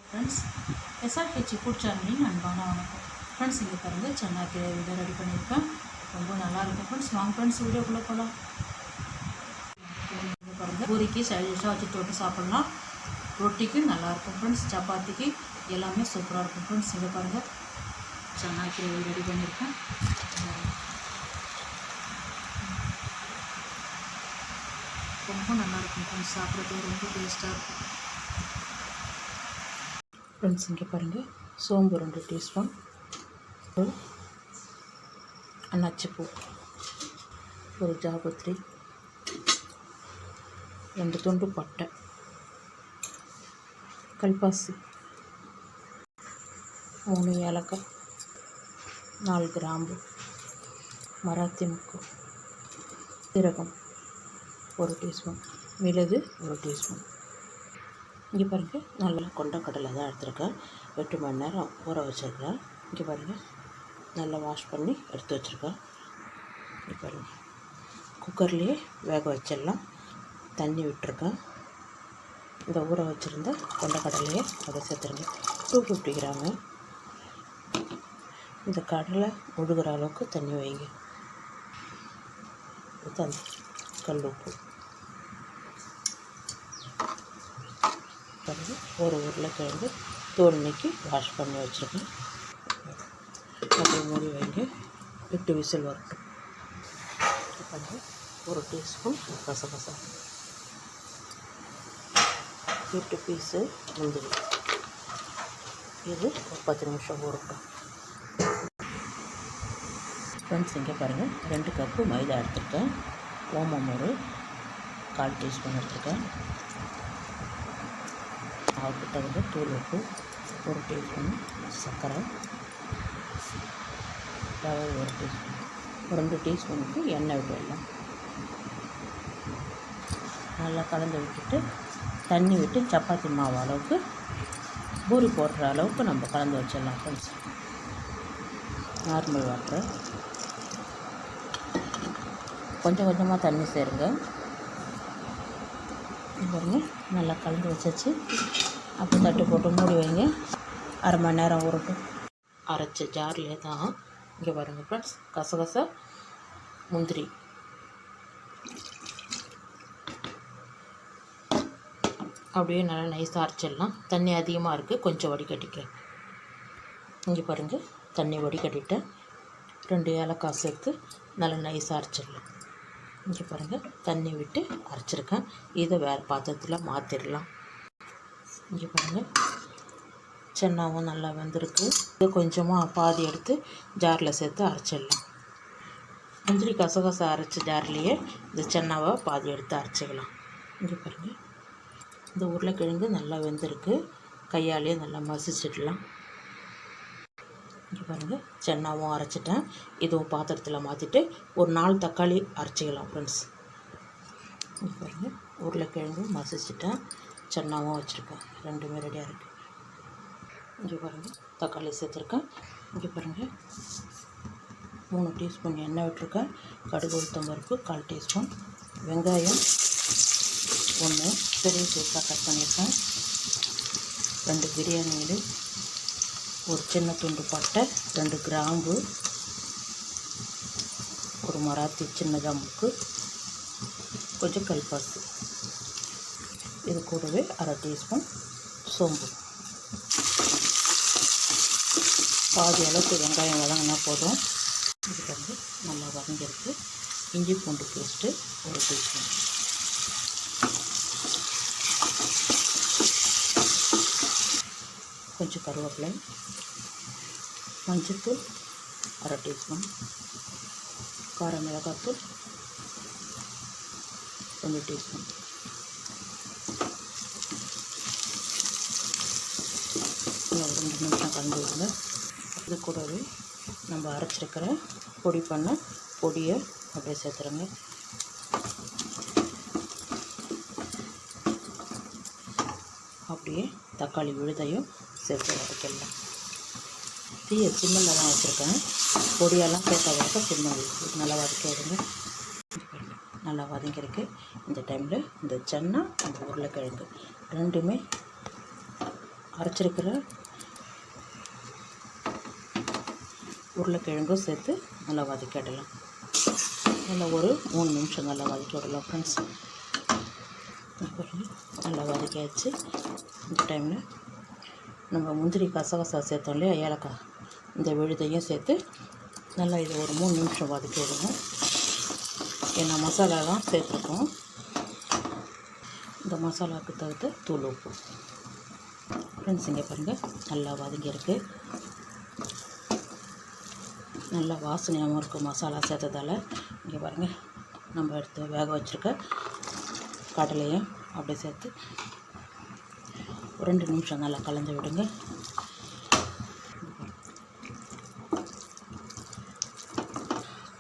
Friends, SRH food சேனலின் அன்பான வணக்கம். ஃப்ரெண்ட்ஸ், இங்கே பாருங்கள் சன்னா கிரேவி தான் ரெடி பண்ணியிருக்கேன். ரொம்ப நல்லாயிருக்கும் ஃப்ரெண்ட்ஸ். வாங்க ஃப்ரெண்ட்ஸ், வீடியோக்குள்ளே போகலாம். இங்கே பாருங்கள், பூரிக்கு சைட் டிஷ்ஷாக வச்சு தொட்டு சாப்பிட்லாம். ரொட்டிக்கு நல்லாயிருக்கும் ஃப்ரெண்ட்ஸ். சப்பாத்திக்கு எல்லாமே சூப்பராக இருக்கும் ஃப்ரெண்ட்ஸ். இங்கே பாருங்கள் சன்னா கிரேவி ரெடி பண்ணியிருக்கேன். ரொம்ப நல்லாயிருக்கும் ஃப்ரெண்ட்ஸ். சாப்பிட்றதுக்கு ரொம்ப டேஸ்ட்டாக இருக்கும் ஃப்ரெண்ட்ஸ். இங்கே பாருங்கள், சோம்பு 2 டீஸ்பூன், அன்னாச்சிப்பூ, ஒரு ஜாபத்திரி, 2 துண்டு பட்டை, கல்பாசி, 3 ஏலக்காய், 4 கிராம்பு, மராத்தி முக்கு, சீரகம் 1 டீஸ்பூன், மிளகு 1 டீஸ்பூன். இங்கே பாருங்கள், நல்லா கொண்டக்கடலை தான் எடுத்துருக்கேன். 8 மணி நேரம் ஊற வச்சுருக்கேன். இங்கே பாருங்கள், நல்லா வாஷ் பண்ணி எடுத்து வச்சுருக்கேன். இங்கே பாருங்கள், குக்கர்லேயே வேக வச்சிடலாம். தண்ணி விட்டுருக்கேன். இந்த ஊற வச்சுருந்த கொண்டக்கடலையை அதை சேர்த்துருங்க. 250 கிராமு. இந்த கடலை முழுகிற அளவுக்கு தண்ணி வைங்க. தண்ணி, கல் உப்பு, ஒரு உருளைக்கிழங்கு தோல் நீக்கி வாஷ் பண்ணி வச்சுருக்கேன். அப்படியே மூடி வைங்க. 8 விசில் வரட்டும். பாருங்கள், 1 டீஸ்பூன் கசகசா, 8 பீஸு முந்திரி. இது ஒரு 10 நிமிஷம் ஊறட்டும். ஃப்ரெண்ட்ஸ், இங்கே பாருங்கள், 2 கப்பு மைதா எடுத்துருக்கேன். ஓமம் ஒரு 1/4 டீஸ்பூன் எடுத்துருக்கேன். அதுக்கு தகுந்த தூள் உப்பு, 1 டீஸ்பூன் சர்க்கரை, ரவை 1 டீஸ்பூன், 2 டீஸ்பூனுக்கு எண்ணெய் விட்டுடலாம். நல்லா கலந்து விட்டுட்டு தண்ணி விட்டு சப்பாத்தி மாவு அளவுக்கு, பூரி போடுற அளவுக்கு நம்ம கலந்து வச்சிடலாம் ஃப்ரெண்ட்ஸ். நார்மல் வாட்டர், கொஞ்சம் கொஞ்சமாக தண்ணி சேருங்க. பாருங்க, நல்லா கலந்து வச்சாச்சு. அப்போ தட்டு போட்டு மூடி வைங்க. 1/2 மணி நேரம் ஊறட்டும். அரைச்ச ஜார்லேயே தான் இங்கே பாருங்கள் ஃப்ரெண்ட்ஸ், கசகசா, முந்திரி, அப்படியே நல்லா நைஸாக அரைச்சிடலாம். தண்ணி அதிகமாக இருக்குது, கொஞ்சம் வடிகட்டிக்க. இங்கே பாருங்கள், தண்ணி வடிகட்டிட்டேன். 2 ஏலக்காய் சேர்த்து நல்லா நைஸாக அரைச்சிடலாம். இங்கே பாருங்கள், தண்ணி விட்டு அரைச்சிருக்கேன். இதை வேறு பாத்திரத்தில் மாற்றிடலாம். இங்கே பாருங்கள், சென்னாவும் நல்லா வெந்திருக்கு. இதை கொஞ்சமாக பாதி எடுத்து ஜாரில் சேர்த்து அரைச்சிடலாம். முந்திரி கசகசா அரைச்ச ஜார்லேயே இந்த சென்னாவை பாதி எடுத்து அரைச்சிக்கலாம். இங்கே பாருங்கள், இந்த உருளைக்கிழங்கு நல்லா வெந்திருக்கு. கையாலேயே நல்லா மசிச்சிடலாம். இங்கே பாருங்கள், சென்னாவும் அரைச்சிட்டேன். இதுவும் பாத்திரத்தில் மாற்றிட்டு ஒரு 4 தக்காளி அரைச்சிக்கலாம் ஃப்ரெண்ட்ஸ். இங்கே பாருங்கள், உருளைக்கிழங்கு மசிச்சிட்டேன், சென்னாவும் வச்சுருக்கேன். 2மே ரெடியாக இருக்குது. இங்கே பாருங்கள், தக்காளி சேர்த்துருக்கேன். இங்கே பாருங்கள், 3 டீஸ்பூன் எண்ணெய் விட்டுருக்கேன். கடுகு உளுத்தம் பருப்பு 1/4 டீஸ்பூன், வெங்காயம் 1 பெரிய சைஸாக கட் பண்ணியிருக்கேன், 2 பிரியாணி இலை, ஒரு சின்ன துண்டு பட்டை, 2 கிராம்பு, ஒரு மராத்தி சின்னதாக முக்கு, கொஞ்சம் கல்பாசி. இது கூடவே 1/2 டீஸ்பூன் சோம்பு. பாதி அளவுக்கு வெங்காயம் வதங்கினா போதும். இது வந்து நல்லா வதங்கிருக்கு. இஞ்சி பூண்டு பேஸ்ட்டு 1 டீஸ்பூன், கொஞ்சம் கருவேப்பிலை, மஞ்சள்தூள் 1/2 டீஸ்பூன், கார மிளகாத்தூள் 1 டீஸ்பூன். ஒரு 2 நிமிஷம் கலந்து விடுங்க. இது கூடவே நம்ம அரைச்சிருக்கிற பொடி பண்ண பொடியை அப்படியே சேர்த்துருங்க. அப்படியே தக்காளி விழுதையும் சேர்த்து வதக்கிடலாம். தீயை சிம்மில் தான் வச்சுருக்கேன். பொடியெல்லாம் சேர்த்த வதக்க சிம்மில் நல்லா வதக்கி விடுங்க. நல்லா வதங்கியிருக்கு. இந்த டைமில் இந்த சென்னா, அந்த உருளைக்கிழங்கு 2மே அரைச்சிருக்கிற உருளைக்கிழங்கும் சேர்த்து நல்லா வதக்கிடலாம். நல்லா ஒரு 3 நிமிஷம் நல்லா வதக்கி விடலாம் ஃப்ரெண்ட்ஸ். நல்லா வதக்கியாச்சு. இந்த டைமில் நம்ம முந்திரி கசகசா சேர்த்தோம் இல்லையா, ஏலக்காய், இந்த விழுதையும் சேர்த்து நல்லா இதை ஒரு 3 நிமிஷம் வதக்கி விடுவோம். ஏன்னா மசாலாலாம் சேர்த்துருக்கோம். இந்த மசாலாவுக்கு தகுந்த தூள் உப்பு. ஃப்ரெண்ட்ஸ் இங்கே பாருங்கள் நல்லா வதங்கியிருக்கு. நல்லா வாசனையாகவும் இருக்கும் மசாலா சேர்த்ததால். இங்கே பாருங்கள் நம்ம எடுத்து வேக வச்சுருக்க கடலையும் அப்படியே சேர்த்து ஒரு 2 நிமிஷம் நல்லா கலந்து விடுங்க.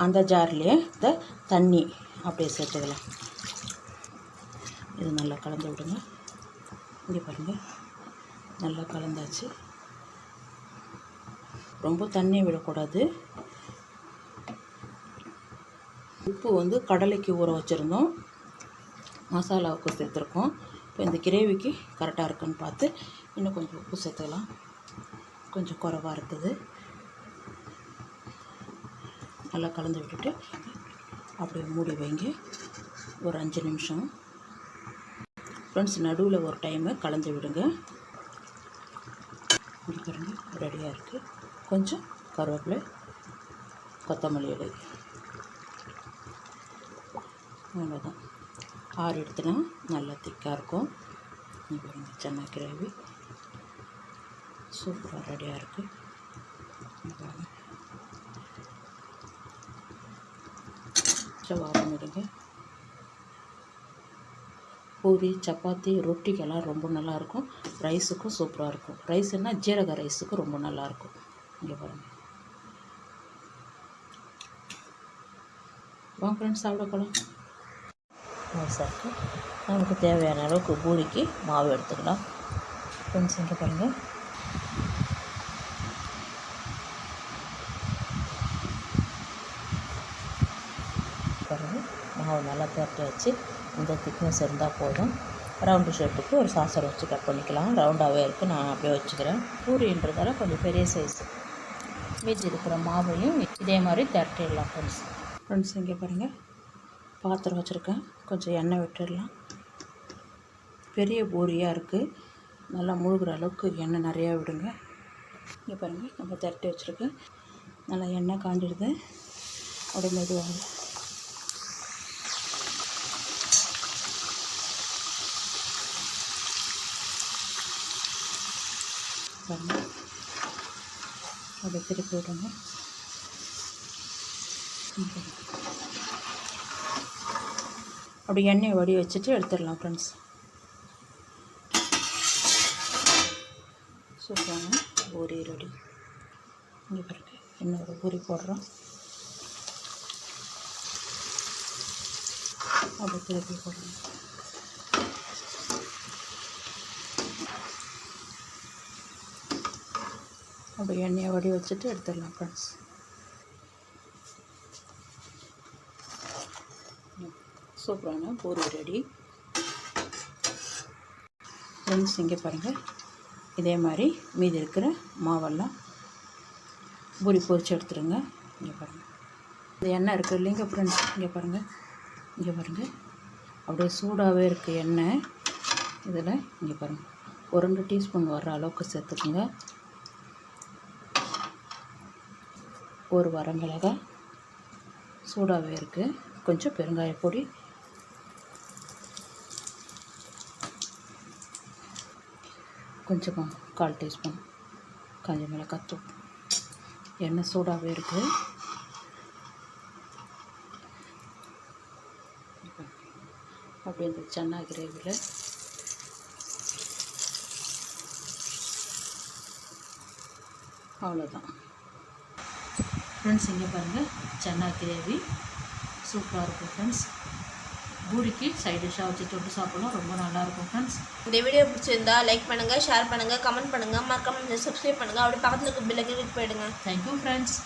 அந்த ஜார்லேயே இந்த தண்ணி அப்படியே சேர்த்துக்கலாம். இது நல்லா கலந்து விடுங்க. இங்கே பாருங்கள் நல்லா கலந்தாச்சு. ரொம்ப தண்ணியை விடக்கூடாது. உப்பு வந்து கடலைக்கு ஊற வச்சுருந்தோம், மசாலாவுக்கு சேர்த்துருக்கோம். இப்போ இந்த கிரேவிக்கு கரெக்டாக இருக்குன்னு பார்த்து இன்னும் கொஞ்சம் உப்பு சேர்த்துக்கலாம். கொஞ்சம் குறைவாக இருக்குது. நல்லா கலந்து விட்டுட்டு அப்படியே மூடி வைங்க ஒரு 5 நிமிஷம். ஃப்ரெண்ட்ஸ் நடுவில் ஒரு டைமு கலந்து விடுங்க. இங்கே பாருங்கள் ரெடியாக இருக்குது. கொஞ்சம் கருவேப்பிலை, கொத்தமல்லி இலை, அவ்வளோதான். ஆறு எடுத்துனா நல்லா திக்காக இருக்கும். இங்கே பாருங்கள் சென்னா கிரேவி சூப்பராக ரெடியாக இருக்குது. வாரம் விடுங்க. பூரி, சப்பாத்தி, ரொட்டிக்கெல்லாம் ரொம்ப நல்லாயிருக்கும். ரைஸுக்கும் சூப்பராக இருக்கும். ரைஸுன்னா ஜீரக ரைஸுக்கு ரொம்ப நல்லாயிருக்கும். இங்கே பாருங்கள். வாங்க ஃப்ரெண்ட்ஸ் சாப்பிடப்போலாம். சாப்பிட்டு நமக்கு தேவையான அளவுக்கு பூரிக்கு மாவு எடுத்துக்கலாம். ஃப்ரெண்ட்ஸ் இங்கே பாருங்கள் மாவு நல்லா திரட்டி வச்சு இந்த திக்னஸ் இருந்தால் போதும். ரவுண்டு ஷேப்புக்கு ஒரு சாசர் வச்சு கட் பண்ணிக்கலாம். ரவுண்டாகவே இருக்குது, நான் அப்படியே வச்சுக்கிறேன். பூரின்றதால கொஞ்சம் பெரிய சைஸ். மீதி இருக்கிற மாவையும் இதே மாதிரி திரட்டிடலாம் ஃப்ரெண்ட்ஸ் இங்கே பாருங்கள் பாத்திரம் வச்சுருக்கேன். கொஞ்சம் எண்ணெய் விட்டுடலாம். பெரிய பூரியாக இருக்குது, நல்லா முழுகிற அளவுக்கு எண்ணெய் நிறையா விடுங்க. இங்கே பாருங்கள் நம்ம திரட்டி வச்சுருக்கேன். நல்லா எண்ணெய் காஞ்சிடுது. அப்படியே மெதுவாக பாருங்கள் அப்படியே திருப்பி விடுங்க. அப்படி எண்ணெயை வடி வச்சுட்டு எடுத்துடலாம் ஃப்ரெண்ட்ஸ். சூப்பரான பூரி ரெடி. இங்கே பாருங்க இன்னொரு பூரி போடுறோம். அப்படி திருப்பி போடுறோம். அப்படி எண்ணெயை வடி வச்சுட்டு எடுத்துடலாம் ஃப்ரெண்ட்ஸ். சூப்பரான பூரி ரெடி ஃப்ரெண்ட்ஸ். இங்கே பாருங்கள் இதே மாதிரி மீதி இருக்கிற மாவெல்லாம் பூரி பொரிச்சு எடுத்துருங்க. இங்கே பாருங்கள் இந்த எண்ணெய் இருக்குது இல்லைங்க ஃப்ரெண்ட்ஸ். இங்கே பாருங்கள் அப்படியே சூடாகவே இருக்குது எண்ணெய். இதில் இங்கே பாருங்கள் ஒரு 2 டீஸ்பூன் வர்ற அளவுக்கு சேர்த்துக்குங்க. ஒரு வரமிளகாய் சூடாகவே இருக்குது. கொஞ்சம் பெருங்காயப்பொடி, கொஞ்சமாக 1/4 டீஸ்பூன் காஞ்ச மிளகாய் தூள். எண்ணெய் சூடாகவே இருக்குது. அப்படியே இந்த சென்னா கிரேவியில் அவ்வளோதான் ஃப்ரெண்ட்ஸ். இங்கே பாருங்கள் சென்னா கிரேவி சூப்பராக இருக்கும் ஃப்ரெண்ட்ஸ். பூரிக்கு சைட் டிஷ்ஷாக வச்சு தொட்டு சாப்பிடலாம், ரொம்ப நல்லாயிருக்கும் ஃப்ரெண்ட்ஸ். இந்த வீடியோ பிடிச்சிருந்தா லைக் பண்ணுங்கள், ஷேர் பண்ணுங்கள், கமெண்ட் பண்ணுங்கள், மறக்காம சப்ஸ்கிரைப் பண்ணுங்கள். அப்படியே பக்கத்தில் இருக்க பெல் ஐகானை கிளிக் பண்ணிடுங்க. Thank you friends.